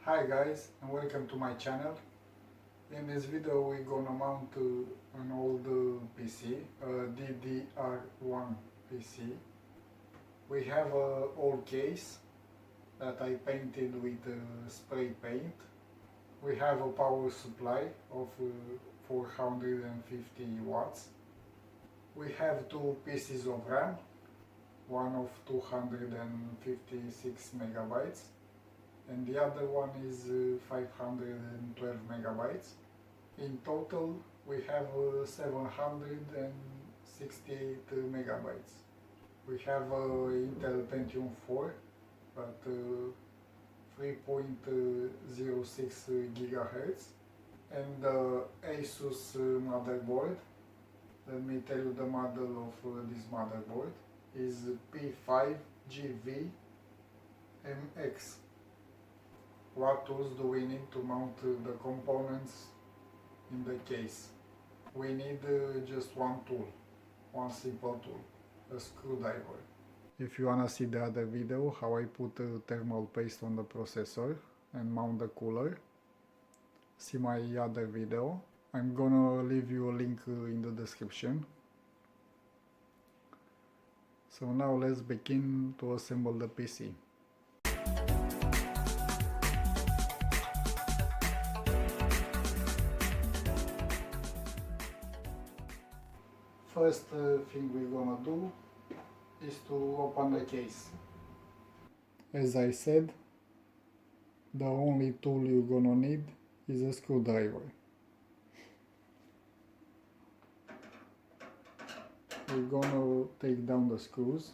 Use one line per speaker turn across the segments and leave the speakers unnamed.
Hi guys, and welcome to my channel. In this video we're gonna mount an old PC, a DDR1 PC. We have an old case that I painted with spray paint. We have a power supply of 450 watts. We have two pieces of RAM, one of 256 megabytes and the other one is 512 megabytes. In total we have 768 megabytes. We have Intel Pentium 4 at 3.06 gigahertz and ASUS motherboard. Let me tell you the model of this motherboard is P5GV-MX. What tools do we need to mount the components in the case? We need just one tool, one simple tool, a screwdriver. If you wanna see the other video how I put thermal paste on the processor and mount the cooler, see my other video. I'm gonna leave you a link in the description. So now let's begin to assemble the PC. First thing we're gonna do is to open the case. As I said, the only tool you're gonna need is a screwdriver. We're gonna take down the screws.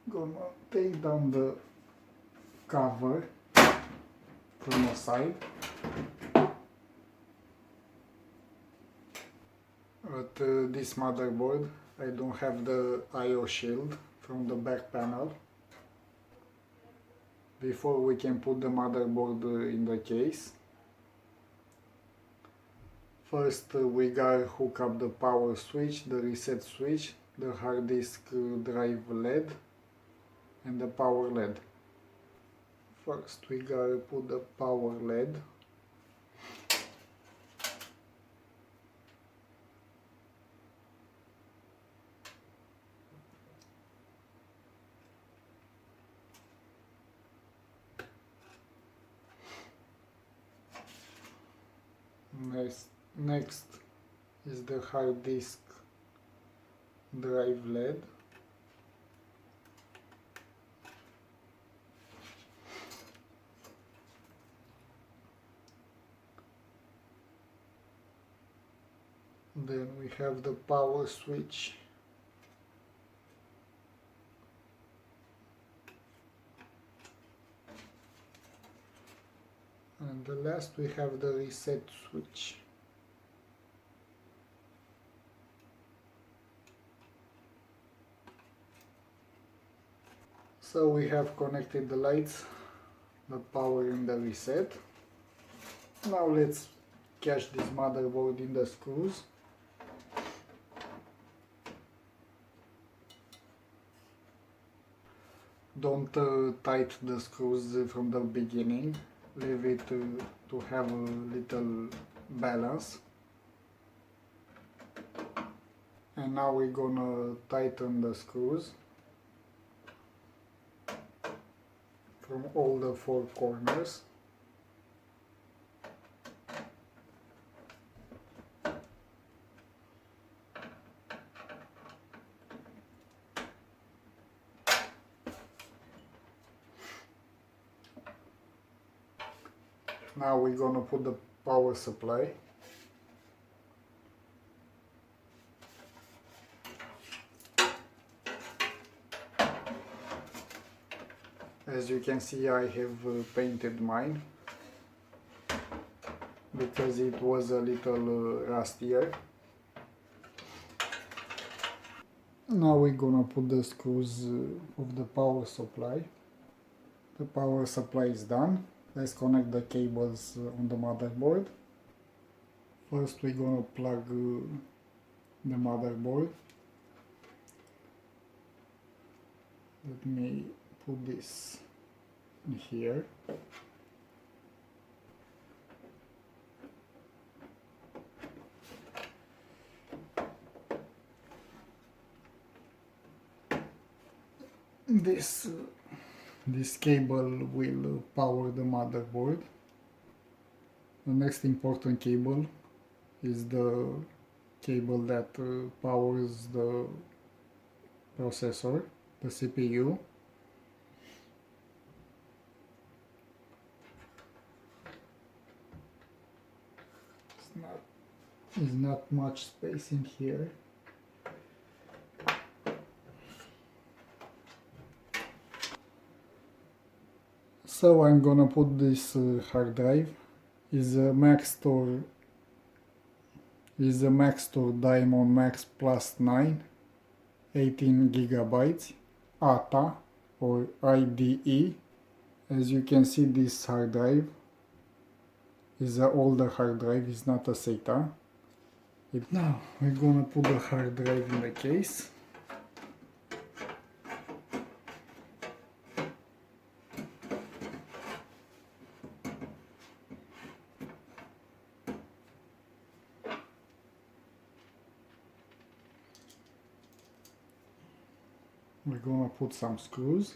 Gonna take down the cover from the side. At this motherboard I don't have the I/O shield from the back panel. Before we can put the motherboard in the case, first we gotta hook up the power switch, the reset switch, the hard disk drive LED and the power LED. First we gotta put the power LED. Next is the hard disk drive LED. Then we have the power switch. And the last we have the reset switch. So we have connected the lights, the power and the reset. Now let's catch this motherboard in the screws. Don't tight the screws from the beginning. Leave it to have a little balance. And now we're gonna tighten the screws from all the four corners. Now we're gonna put the power supply. As you can see, I have painted mine because it was a little rustier. Now we're gonna put the screws of the power supply. The power supply is done. Let's connect the cables on the motherboard. First we're gonna plug the motherboard. Let me put this in here. This cable will power the motherboard. The next important cable is the cable that powers the processor, the CPU. There's not much space in here. So I'm gonna put this hard drive. Is a Maxtor Diamond Max Plus 9, 18 gigabytes, ATA or IDE. As you can see, this hard drive is an older hard drive, it's not a SATA. Now we're gonna put the hard drive in the case. We're gonna put some screws.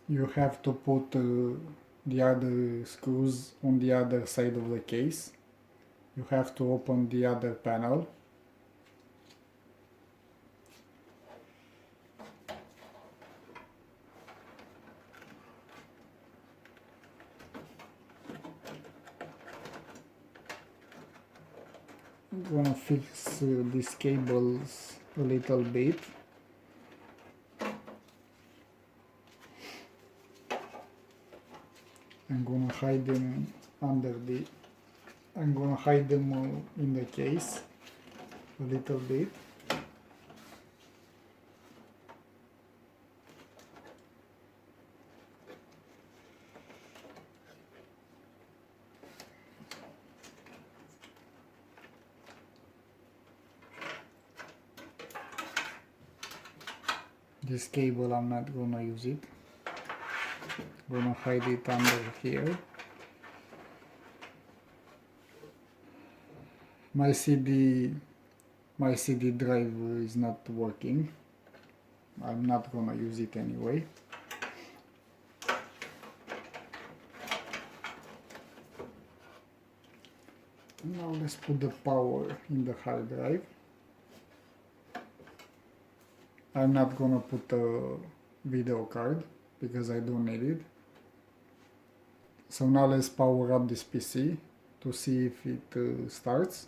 You have to put the other screws on the other side of the case. You have to open the other panel. I'm gonna fix these cables a little bit. I'm gonna hide them in the case a little bit. This cable, I'm not gonna use it. I'm gonna hide it under here. My CD drive is not working. I'm not gonna use it anyway. Now let's put the power in the hard drive. I'm not gonna put a video card because I don't need it. So now let's power up this PC to see if it starts.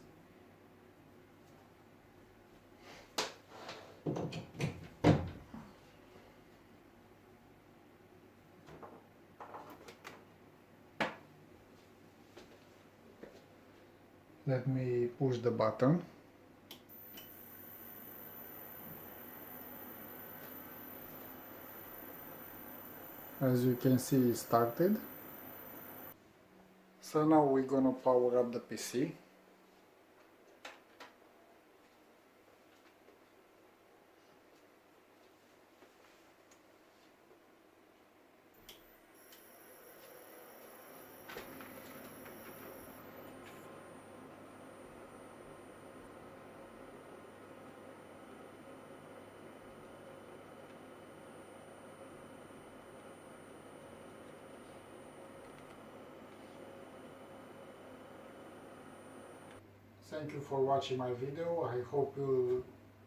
Let me push the button. As you can see, it started. So now we're gonna power up the PC. Thank you for watching my video. I hope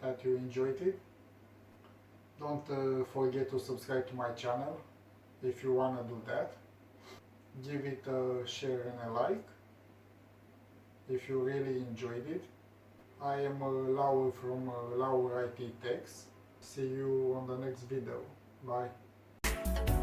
that you enjoyed it. Don't forget to subscribe to my channel if you wanna do that. give it a share and a like if you really enjoyed it. I am Lau from Lau IT Techs. See you on the next video. Bye.